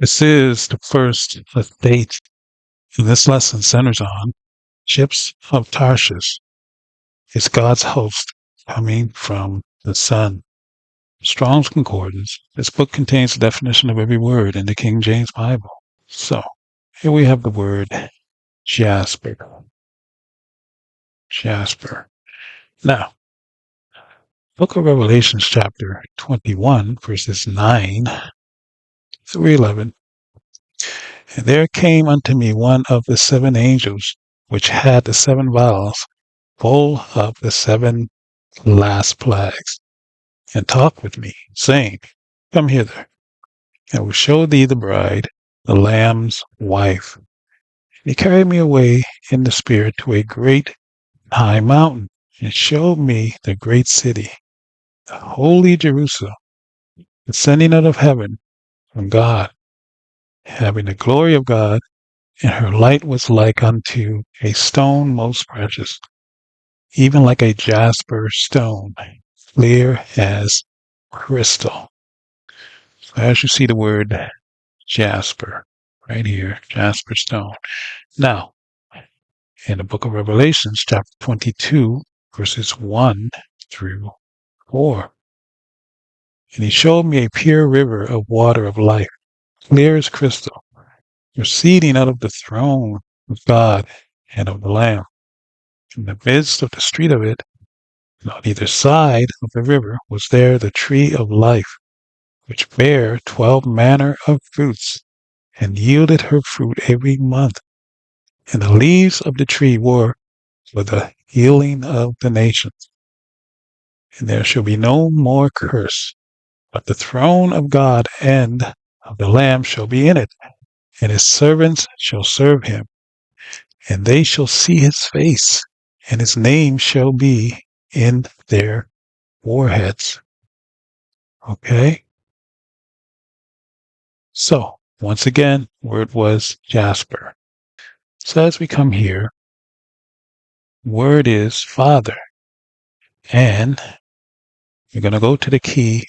This is the first update, and this lesson centers on ships of Tarshish. It's God's host coming from the sun. Strong's Concordance. This book contains the definition of every word in the King James Bible. So, here we have the word Jasper. Jasper. Now, Book of Revelations, chapter 21, verses 9 through 11. And there came unto me one of the seven angels, which had the seven vials, full of the seven last plagues, and talked with me, saying, Come hither, and I will show thee the bride, the Lamb's wife. And he carried me away in the spirit to a great high mountain, and showed me the great city, the holy Jerusalem, descending out of heaven from God, having the glory of God, and her light was like unto a stone most precious, even like a jasper stone, clear as crystal. So as you see the word jasper right here, jasper stone. Now, in the book of Revelations, chapter 22, verses 1 through 4. And he showed me a pure river of water of life, clear as crystal, proceeding out of the throne of God and of the Lamb. In the midst of the street of it, and on either side of the river, was there the tree of life, which bare 12 manner of fruits, and yielded her fruit every month. And the leaves of the tree were for the healing of the nations. And there shall be no more curse, but the throne of God and of the Lamb shall be in it, and his servants shall serve him. And they shall see his face, and his name shall be in their foreheads. Okay? So, once again, word was Jasper. So as we come here, word is Father. And we're going to go to the key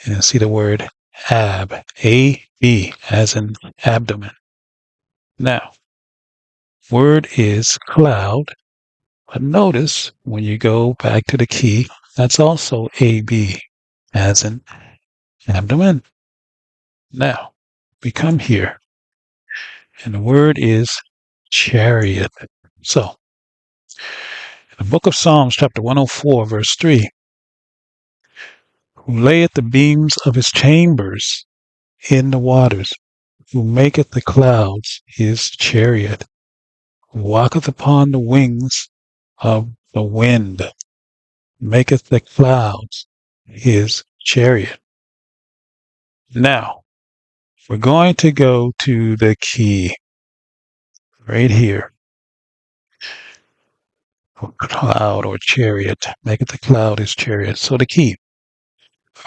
and see the word Ab, A-B, as in abdomen. Now, word is cloud, but notice when you go back to the key, that's also A-B, as in abdomen. Now, we come here, and the word is chariot. So, in the book of Psalms, chapter 104, verse 3, who layeth the beams of his chambers in the waters, who maketh the clouds his chariot, who walketh upon the wings of the wind, maketh the clouds his chariot. Now, we're going to go to the key right here. Cloud or chariot, maketh the cloud his chariot. So the key,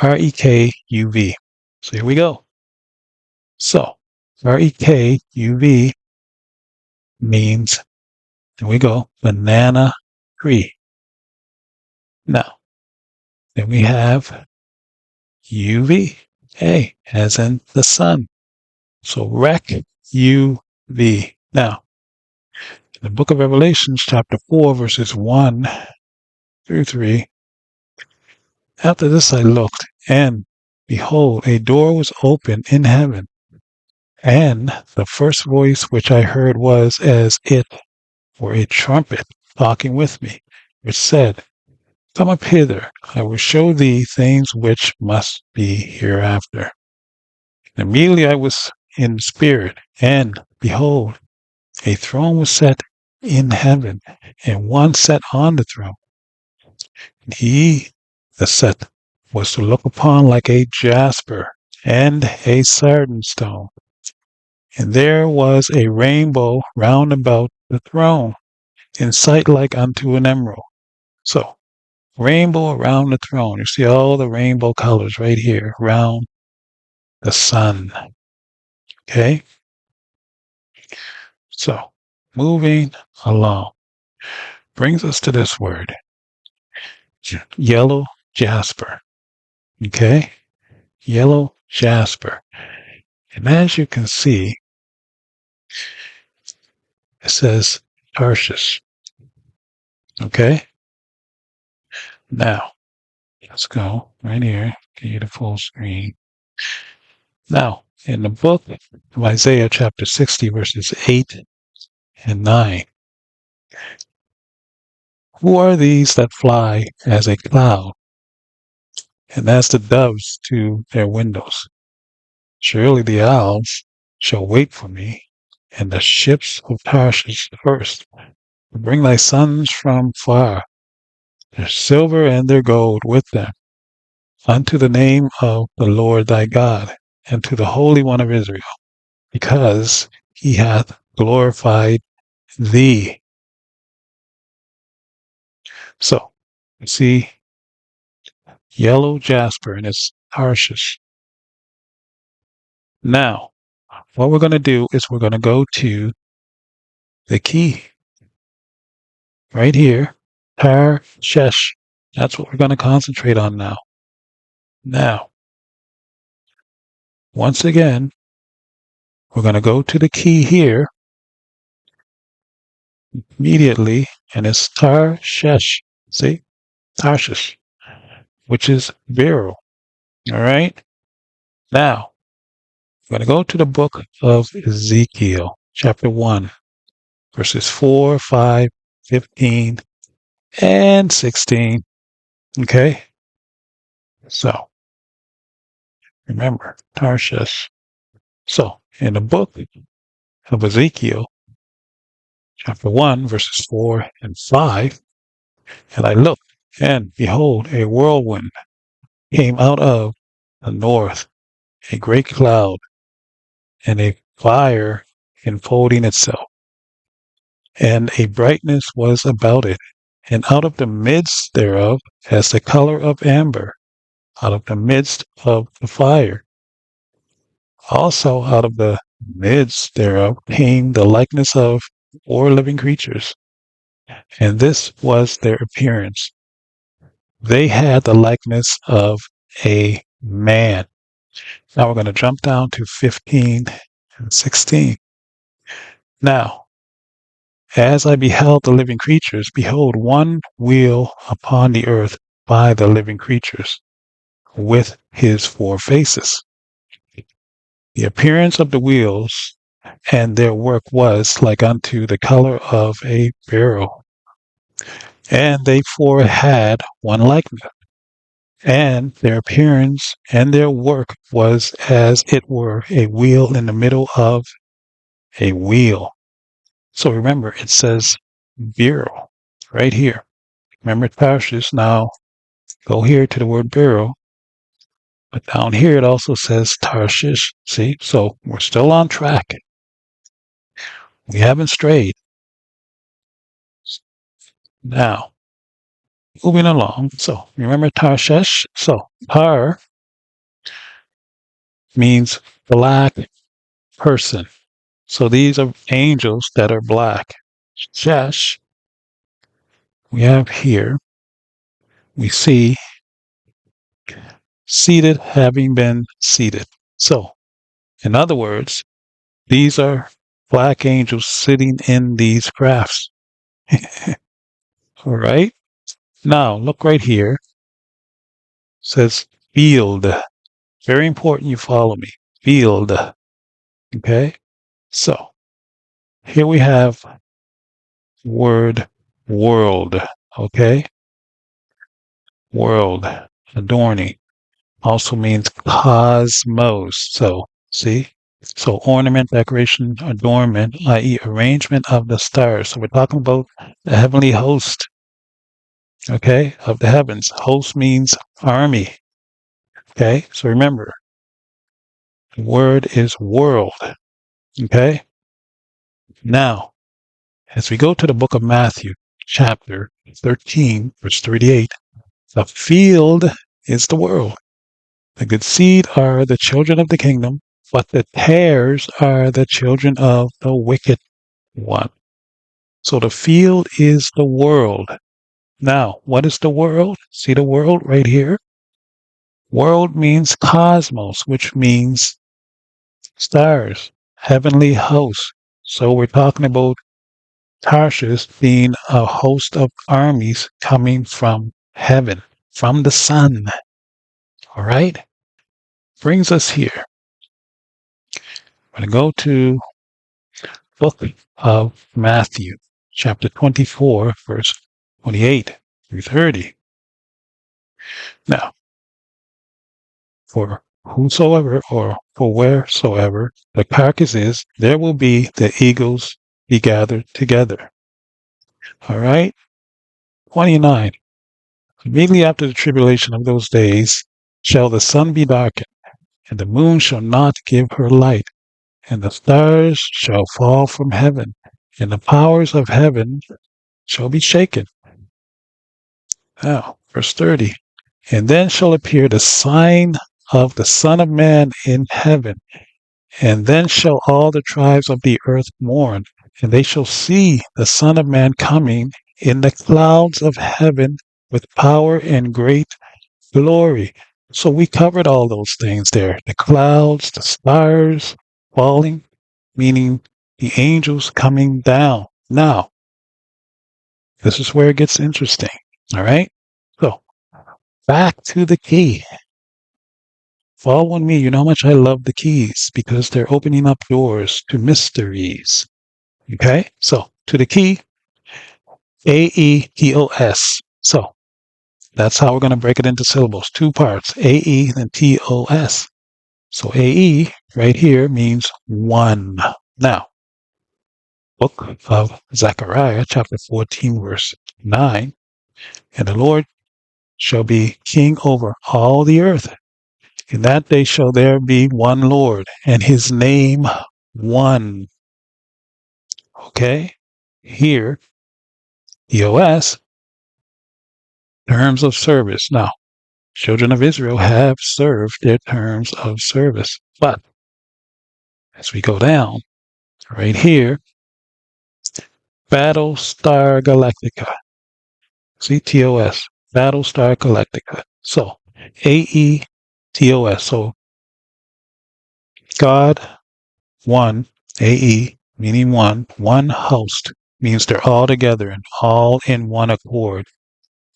R-E-K-U-V. So here we go. So, R-E-K-U-V means, there we go, banana tree. Now, then we have UV, A, as in the sun. So, rec, U-V. Now, in the book of Revelations, chapter 4, verses 1 through 3, after this I looked, and behold, a door was opened in heaven. And the first voice which I heard was as it were a trumpet talking with me, which said, Come up hither, I will show thee things which must be hereafter. And immediately I was in spirit, and behold, a throne was set in heaven, and one sat on the throne. And he that sat was to look upon like a jasper and a sardine stone. And there was a rainbow round about the throne, in sight like unto an emerald. So, rainbow around the throne. You see all the rainbow colors right here around the sun. Okay? So, moving along brings us to this word, yellow jasper. Okay? Yellow jasper. And as you can see, it says Tarshish. Okay? Now, let's go right here. Give you the full screen. Now, in the book of Isaiah chapter 60, verses 8 and 9, who are these that fly as a cloud, and as the doves to their windows? Surely the owls shall wait for me, and the ships of Tarshish first. Bring thy sons from far, their silver and their gold with them, unto the name of the Lord thy God, and to the Holy One of Israel, because he hath glorified thee. So, you see yellow jasper, and it's Tarshish. Now, what we're going to do is we're going to go to the key right here, Tarshish. That's what we're going to concentrate on now. Now, once again, we're going to go to the key here immediately, and it's Tarshish. See? Tarshish, which is Beryl. All right? Now, we're going to go to the book of Ezekiel, chapter 1, verses 4, 5, 15, and 16. Okay? So, remember, Tarshish. So, in the book of Ezekiel, chapter 1, verses 4 and 5, and I looked, and behold, a whirlwind came out of the north, a great cloud, and a fire enfolding itself, and a brightness was about it, and out of the midst thereof, as the color of amber, out of the midst of the fire. Also out of the midst thereof came the likeness of 4 living creatures, and this was their appearance. They had the likeness of a man. Now we're going to jump down to 15 and 16. Now, as I beheld the living creatures, behold, one wheel upon the earth by the living creatures, with his 4 faces. The appearance of the wheels and their work was like unto the color of a beryl. And they 4 had one likeness, and their appearance and their work was as it were a wheel in the middle of a wheel. So remember, it says beryl right here. Remember Tarshish. Now go here to the word beryl, but down here it also says Tarshish. See, so we're still on track. We haven't strayed. Now, moving along. So remember Tarshish. So Tar means black person. So these are angels that are black. Shesh, we have here, we see seated having been seated. So, in other words, these are black angels sitting in these crafts. All right. Now, look right here. It says field. Very important you follow me. Field. Okay. So, here we have word world. Okay. World. Adorning. Also means cosmos. So, see? So, ornament, decoration, adornment, i.e., arrangement of the stars. So, we're talking about the heavenly host, okay, of the heavens. Host means army, okay? So, remember, the word is world, okay? Now, as we go to the book of Matthew, chapter 13, verse 38, the field is the world. The good seed are the children of the kingdom, but the tares are the children of the wicked one. So the field is the world. Now, what is the world? See the world right here? World means cosmos, which means Stars, heavenly hosts. So we're talking about Tarshish being a host of armies coming from heaven, from the sun. All right? Brings us here. I'm going to go to book of Matthew, chapter 24, verse 28 through 30. Now, for whosoever or for wheresoever the carcass is, there will be the eagles be gathered together. All right? 29. Immediately after the tribulation of those days shall the sun be darkened, and the moon shall not give her light, and the stars shall fall from heaven, and the powers of heaven shall be shaken. Now, verse 30. And then shall appear the sign of the Son of Man in heaven, and then shall all the tribes of the earth mourn, and they shall see the Son of Man coming in the clouds of heaven with power and great glory. So we covered all those things there. The clouds, the stars falling, meaning the angels coming down. Now, this is where it gets interesting. All right? So, back to the key. Following me, you know how much I love the keys because they're opening up doors to mysteries. Okay? So, to the key, AETOS. So, that's how we're going to break it into syllables. Two parts, AE and TOS. So AE right here means one. Now, book of Zechariah, chapter 14, verse 9. And the Lord shall be king over all the earth. In that day shall there be one Lord, and his name one. Okay? Here, EOS, terms of service. Now, children of Israel have served their terms of service. But as we go down, right here, Battlestar Galactica. See, TOS, Battlestar Galactica. So, AETOS. So, God, one, AE, meaning one host, means they're all together and all in one accord.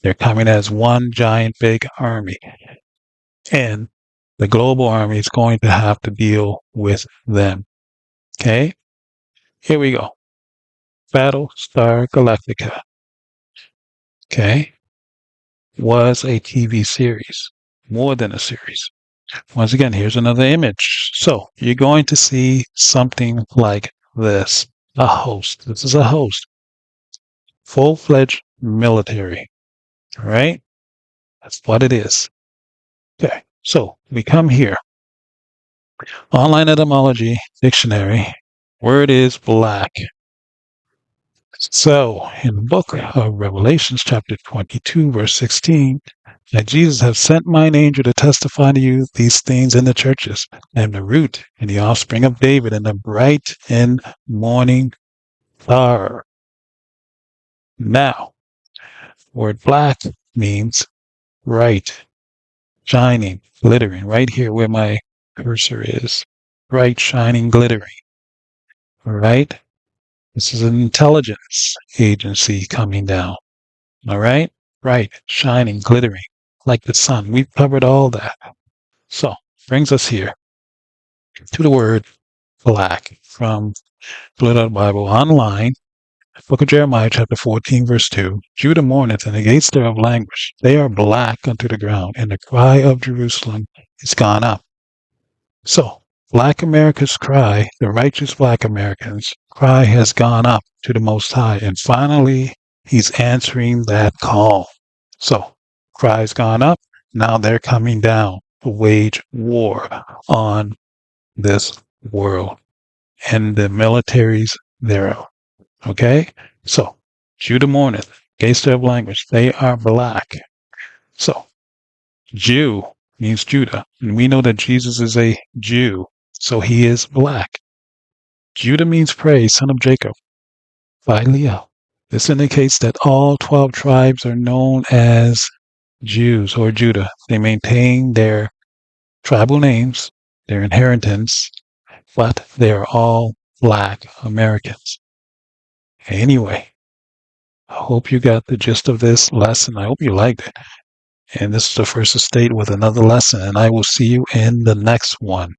They're coming as one giant big army. And the global army is going to have to deal with them. Okay? Here we go. Battlestar Galactica. Okay? Was a TV series. More than a series. Once again, here's another image. So you're going to see something like this. A host. This is a host. Full-fledged military. All right? That's what it is. Okay. So we come here. Online etymology dictionary. Word is black. So in the book of Revelations, chapter 22, verse 16, that Jesus have sent mine angel to testify to you these things in the churches. I am the root and the offspring of David and the bright and morning star. Now, word black means bright, shining, glittering. Right here where my cursor is. Bright, shining, glittering. All right? This is an intelligence agency coming down. All right? Bright, shining, glittering, like the sun. We've covered all that. So, brings us here to the word black from Blue Letter Bible online. Book of Jeremiah, chapter 14, verse 2. Judah mourneth, and the gates thereof languish. They are black unto the ground, and the cry of Jerusalem is gone up. So, Black America's cry, the righteous Black Americans' cry has gone up to the Most High, and finally, He's answering that call. So, cry's gone up, now they're coming down to wage war on this world and the militaries thereof. Okay? So, Judah mourneth, gates thereof language, they are black. So, Jew means Judah, and we know that Jesus is a Jew, so he is black. Judah means praise, son of Jacob, by Leo. This indicates that all 12 tribes are known as Jews or Judah. They maintain their tribal names, their inheritance, but they're all Black Americans. Anyway, I hope you got the gist of this lesson. I hope you liked it. And this is the First Estate with another lesson, and I will see you in the next one.